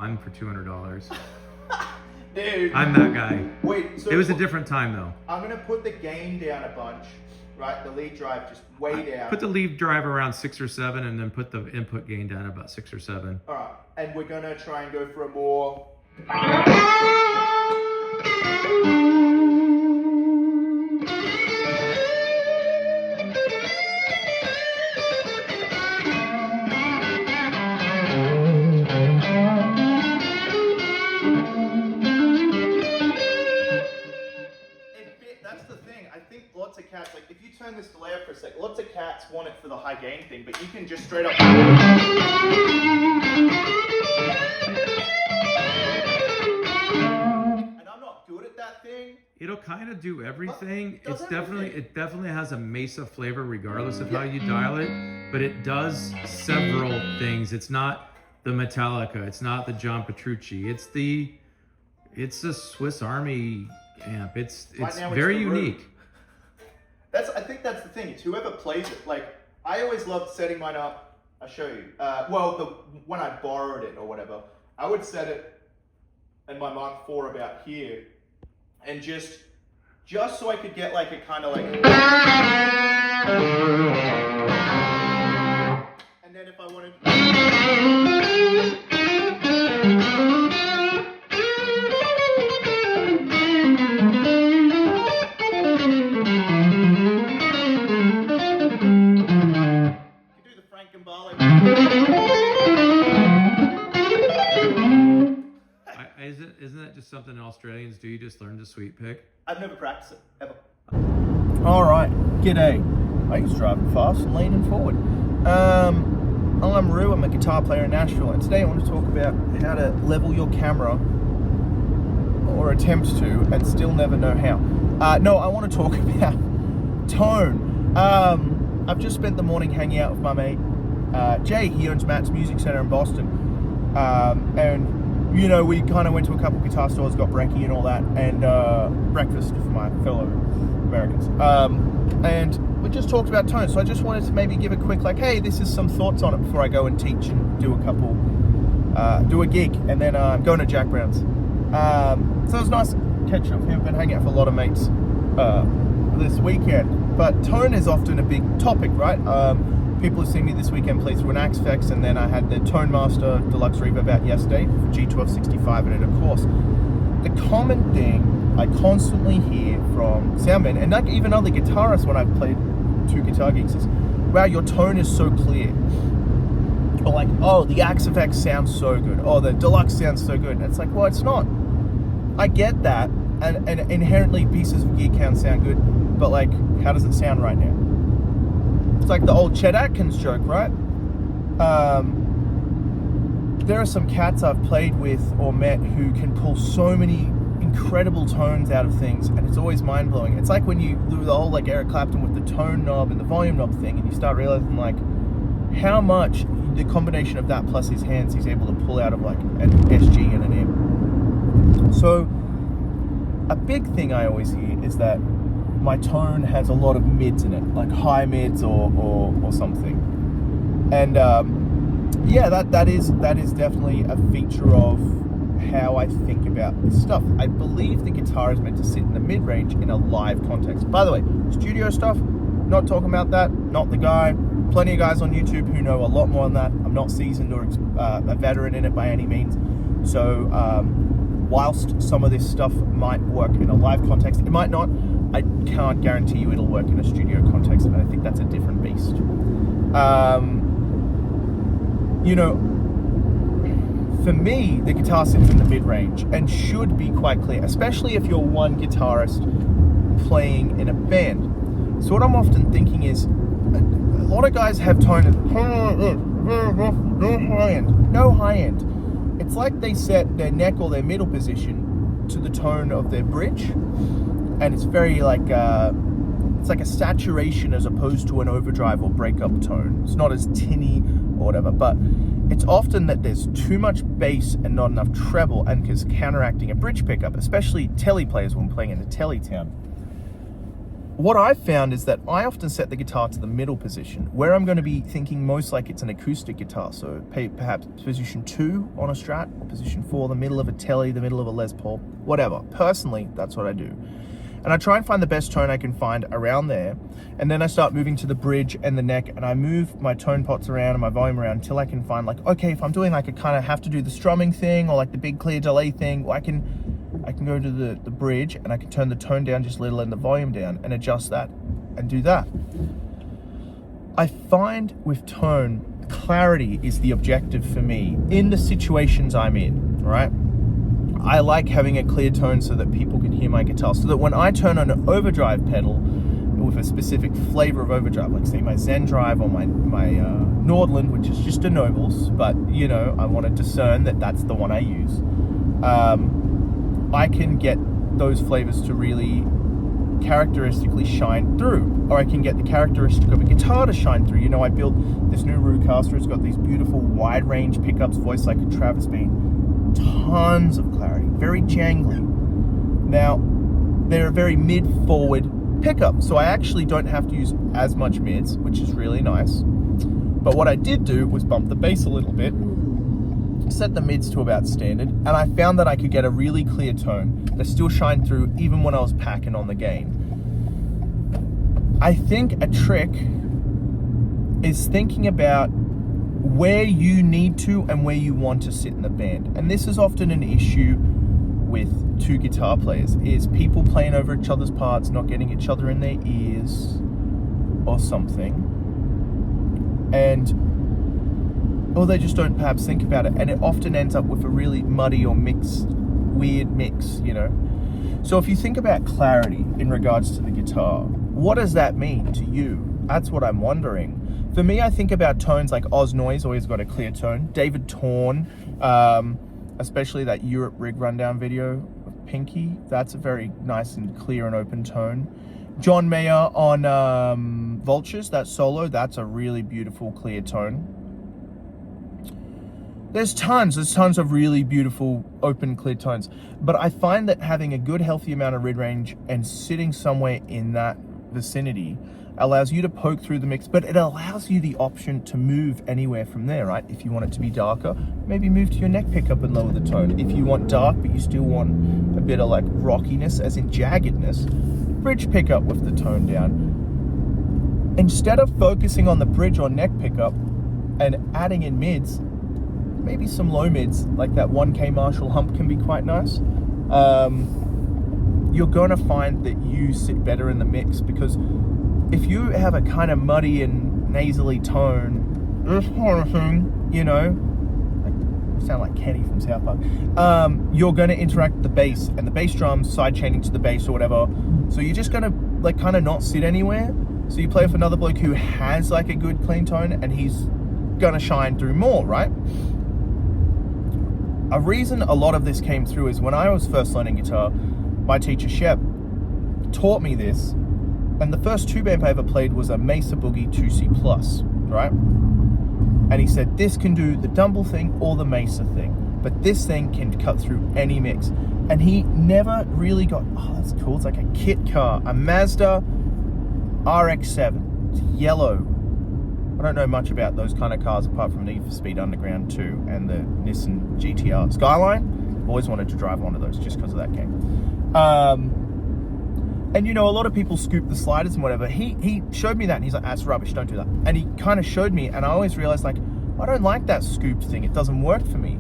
I'm for $200. Dude. I'm that guy. Wait, so It was a different time though. I'm gonna put the gain down a bunch, right? The lead drive just way down. Put the lead drive around 6 or 7, and then put the input gain down about 6 or 7. All right, and we're gonna try and go for a more. That's the thing. I think lots of cats, like if you turn this delay up for a sec, lots of cats want it for the high gain thing, but you can just straight up. And I'm not good at that thing. It'll kind of do everything. Does It definitely has a Mesa flavor regardless of how you dial it, but it does several things. It's not the Metallica, it's not the John Petrucci, it's the Swiss Army amp. It's very unique. I think that's the thing. It's whoever plays it. Like I always loved setting mine up. I'll show you. When I borrowed it or whatever, I would set it in my Mark IV about here, and just so I could get like a kind of like. And then if I wanted. Isn't that just something Australians do? You just learn to sweep pick? I've never practiced it, ever. Alright, g'day. I used to drive fast and leaning forward. I'm Rue, I'm a guitar player in Nashville, and today I want to talk about how to level your camera, or attempt to, and still never know how. No, I want to talk about tone. I've just spent the morning hanging out with my mate, Jay. He owns Matt's Music Center in Boston. And you know, we kind of went to a couple guitar stores, got brekkie and all that, and breakfast for my fellow Americans. And we just talked about tone, so I just wanted to maybe give a quick, like, hey, this is some thoughts on it before I go and teach and do a gig, and then I'm going to Jack Brown's. So it was nice catching up with him. Been hanging out with a lot of mates this weekend, but tone is often a big topic, right? People have seen me this weekend play through an Axe-Fx, and then I had the Tone Master Deluxe Reverb out yesterday for G1265 in it, of course. The common thing I constantly hear from soundmen, and like even other guitarists when I've played 2 guitar gigs, is, wow, your tone is so clear. Or like, oh, the Axe-Fx sounds so good. Oh, the Deluxe sounds so good. And it's like, well, it's not. I get that, and inherently pieces of gear can sound good, but like, how does it sound right now? It's like the old Chet Atkins joke, right? There are some cats I've played with or met who can pull so many incredible tones out of things, and it's always mind-blowing. It's like when you do the whole like Eric Clapton with the tone knob and the volume knob thing, and you start realizing like how much the combination of that plus his hands he's able to pull out of like an SG and an M. So a big thing I always hear is that my tone has a lot of mids in it, like high mids or something. And yeah, that is definitely a feature of how I think about this stuff. I believe the guitar is meant to sit in the mid-range in a live context. By the way, studio stuff, not talking about that, not the guy. Plenty of guys on YouTube who know a lot more on that. I'm not seasoned or a veteran in it by any means. So whilst some of this stuff might work in a live context, it might not. I can't guarantee you it'll work in a studio context, and I think that's a different beast. You know, for me, the guitar sits in the mid-range and should be quite clear, especially if you're one guitarist playing in a band. So what I'm often thinking is, a lot of guys have tone as no high end. It's like they set their neck or their middle position to the tone of their bridge. And it's very like, it's like a saturation as opposed to an overdrive or breakup tone. It's not as tinny or whatever, but it's often that there's too much bass and not enough treble, and because counteracting a bridge pickup, especially telly players when playing in a telly town. what I've found is that I often set the guitar to the middle position, where I'm going to be thinking most like it's an acoustic guitar. So perhaps position 2 on a Strat, or position 4, the middle of a Telly, the middle of a Les Paul, whatever. Personally, that's what I do. And I try and find the best tone I can find around there. And then I start moving to the bridge and the neck, and I move my tone pots around and my volume around until I can find like, okay, if I'm doing like a kind of have to do the strumming thing or like the big clear delay thing, well, I can go to the bridge and I can turn the tone down just a little and the volume down and adjust that and do that. I find with tone, clarity is the objective for me in the situations I'm in, right? I like having a clear tone so that people can hear my guitar, so that when I turn on an overdrive pedal with a specific flavor of overdrive, like say my Zen Drive or my Nordland, which is just a Nobles, but you know, I want to discern that that's the one I use. I can get those flavors to really characteristically shine through, or I can get the characteristic of a guitar to shine through. You know, I built this new Rucaster. It's got these beautiful wide range pickups, voiced like a Travis Bean. Tons of clarity, very jangly. Now, they're a very mid-forward pickup, so I actually don't have to use as much mids, which is really nice. But what I did do was bump the bass a little bit, set the mids to about standard, and I found that I could get a really clear tone that still shined through even when I was packing on the gain. I think a trick is thinking about where you need to and where you want to sit in the band. And this is often an issue with two guitar players, is people playing over each other's parts, not getting each other in their ears or something. Or they just don't perhaps think about it. And it often ends up with a really muddy or weird mix, you know? So if you think about clarity in regards to the guitar, what does that mean to you? That's what I'm wondering. For me, I think about tones like Oz Noise, always got a clear tone. David Torn, especially that Europe Rig Rundown video of Pinky, that's a very nice and clear and open tone. John Mayer on Vultures, that solo, that's a really beautiful clear tone. There's tons of really beautiful open clear tones. But I find that having a good healthy amount of mid-range and sitting somewhere in that vicinity allows you to poke through the mix, but it allows you the option to move anywhere from there, right? If you want it to be darker, maybe move to your neck pickup and lower the tone. If you want dark, but you still want a bit of like rockiness, as in jaggedness, bridge pickup with the tone down. Instead of focusing on the bridge or neck pickup and adding in mids, maybe some low mids, like that 1K Marshall hump can be quite nice. You're gonna find that you sit better in the mix, because if you have a kind of muddy and nasally tone, this kind of thing, you know, I sound like Kenny from South Park, you're going to interact with the bass, and the bass drums side chaining to the bass or whatever. So you're just going to like kind of not sit anywhere. So you play with another bloke who has like a good clean tone, and he's going to shine through more, right? A reason a lot of this came through is when I was first learning guitar, my teacher Shep taught me this. And the first tube amp I ever played was a Mesa Boogie 2C Plus, right? And he said, this can do the Dumble thing or the Mesa thing, but this thing can cut through any mix. And he never really got, oh, that's cool. It's like a kit car, a Mazda RX-7. It's yellow. I don't know much about those kind of cars apart from Need for Speed Underground 2 and the Nissan GTR Skyline. I've always wanted to drive one of those just because of that game. And you know, a lot of people scoop the sliders and whatever. He showed me that, and he's like, that's rubbish, don't do that. And he kind of showed me, and I always realized, like, I don't like that scooped thing. It doesn't work for me.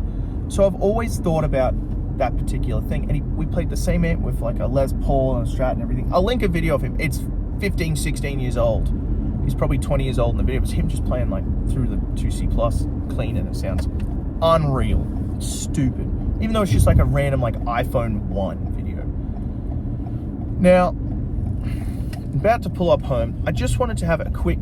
So I've always thought about that particular thing. And we played the same amp with like a Les Paul and a Strat and everything. I'll link a video of him. It's 15, 16 years old. He's probably 20 years old in the video. It was him just playing like through the 2C Plus clean, and it sounds unreal. It's stupid. Even though it's just like a random like iPhone 1 video. Now, about to pull up home, I just wanted to have a quick,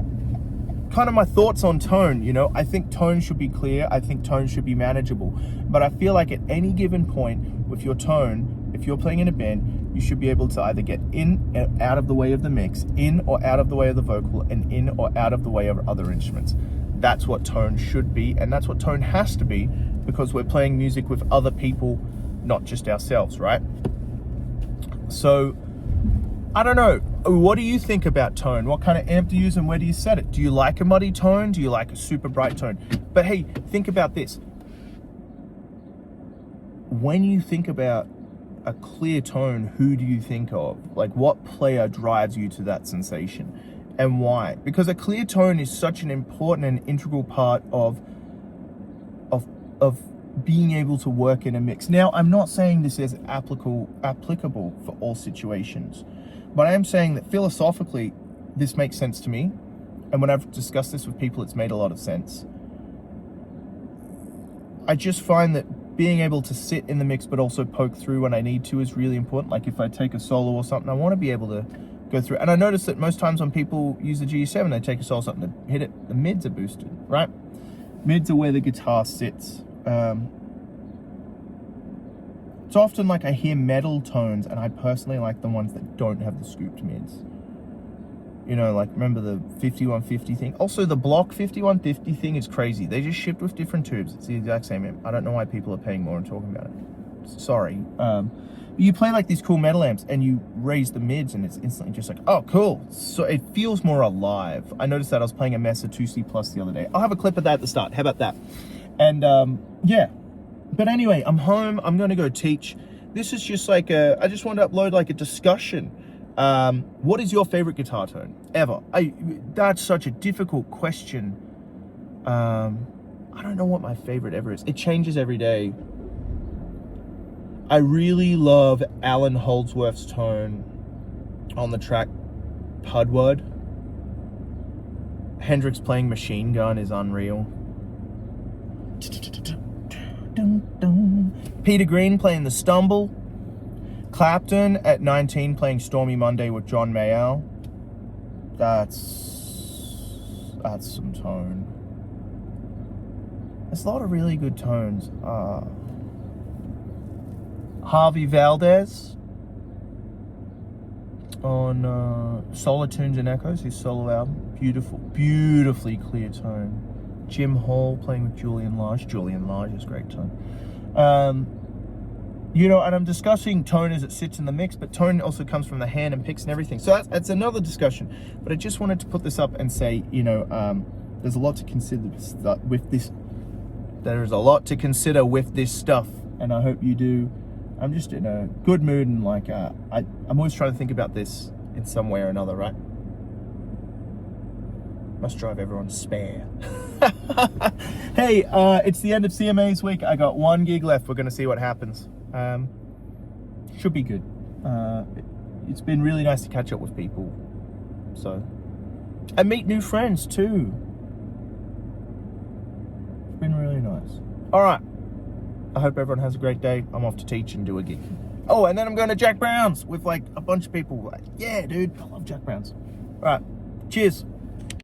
kind of my thoughts on tone, you know. I think tone should be clear, I think tone should be manageable, but I feel like at any given point with your tone, if you're playing in a band, you should be able to either get in and out of the way of the mix, in or out of the way of the vocal, and in or out of the way of other instruments. That's what tone should be, and that's what tone has to be, because we're playing music with other people, not just ourselves, right? So I don't know. What do you think about tone? What kind of amp do you use and where do you set it? Do you like a muddy tone? Do you like a super bright tone? But hey, think about this. When you think about a clear tone, who do you think of? Like, what player drives you to that sensation and why? Because a clear tone is such an important and integral part of being able to work in a mix. Now, I'm not saying this is applicable for all situations, but I am saying that philosophically, this makes sense to me. And when I've discussed this with people, it's made a lot of sense. I just find that being able to sit in the mix, but also poke through when I need to is really important. Like if I take a solo or something, I want to be able to go through. And I notice that most times when people use the GE7, they take a solo or something to hit it, the mids are boosted, right? Mids are where the guitar sits. It's often like I hear metal tones, and I personally like the ones that don't have the scooped mids. You know, like remember the 5150 thing? Also, the block 5150 thing is crazy. They just shipped with different tubes. It's the exact same amp. I don't know why people are paying more and talking about it. Sorry. You play like these cool metal amps, and you raise the mids, and it's instantly just like, oh, cool. So it feels more alive. I noticed that I was playing a Mesa 2C Plus the other day. I'll have a clip of that at the start. How about that? And yeah. But anyway, I'm home. I'm going to go teach. This is just like I just want to upload like a discussion. What is your favorite guitar tone ever? That's such a difficult question. I don't know what my favorite ever is. It changes every day. I really love Alan Holdsworth's tone on the track Pudwood. Hendrix playing Machine Gun is unreal. Peter Green playing The Stumble. Clapton at 19 playing Stormy Monday with John Mayall. That's some tone. There's a lot of really good tones. Harvey Valdez on Solitunes and Echoes, his solo album. Beautifully clear tone. Jim Hall playing with Julian Lage. Julian Lage is great tone. You know, and I'm discussing tone as it sits in the mix, but tone also comes from the hand and picks and everything. So that's another discussion. But I just wanted to put this up and say, you know, there's a lot to consider with this. There is a lot to consider with this stuff, and I hope you do. I'm just in a good mood, and like I'm always trying to think about this in some way or another, right? Must drive everyone spare. Hey, it's the end of CMA's week. I got 1 gig left. We're going to see what happens. Should be good. It's been really nice to catch up with people. So, and meet new friends too. It's been really nice. All right. I hope everyone has a great day. I'm off to teach and do a gig. Oh, and then I'm going to Jack Brown's with like a bunch of people. Yeah, dude, I love Jack Brown's. All right. Cheers.